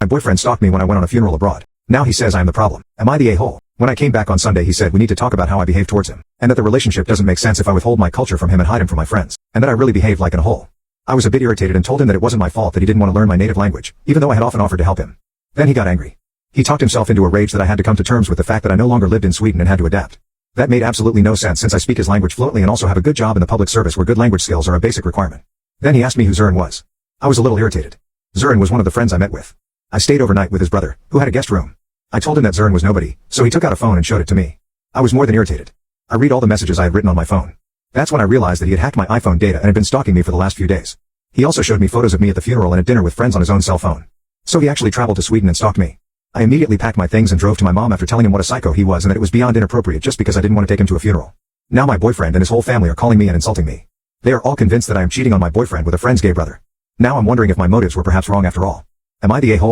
My boyfriend stalked me when I went on a funeral abroad. Now he says I am the problem. Am I the a-hole? When I came back on Sunday he said we need to talk about how I behave towards him, and that the relationship doesn't make sense if I withhold my culture from him and hide him from my friends, and that I really behaved like an a-hole. I was a bit irritated and told him that it wasn't my fault that he didn't want to learn my native language, even though I had often offered to help him. Then he got angry. He talked himself into a rage that I had to come to terms with the fact that I no longer lived in Sweden and had to adapt. That made absolutely no sense since I speak his language fluently and also have a good job in the public service where good language skills are a basic requirement. Then he asked me who Zoran was. I was a little irritated. Zoran was one of the friends I met with. I stayed overnight with his brother, who had a guest room. I told him that Zoran was nobody, so he took out a phone and showed it to me. I was more than irritated. I read all the messages I had written on my phone. That's when I realized that he had hacked my iPhone data and had been stalking me for the last few days. He also showed me photos of me at the funeral and at dinner with friends on his own cell phone. So he actually traveled to Sweden and stalked me. I immediately packed my things and drove to my mom after telling him what a psycho he was and that it was beyond inappropriate just because I didn't want to take him to a funeral. Now my boyfriend and his whole family are calling me and insulting me. They are all convinced that I am cheating on my boyfriend with a friend's gay brother. Now I'm wondering if my motives were perhaps wrong after all. Am I the a-hole?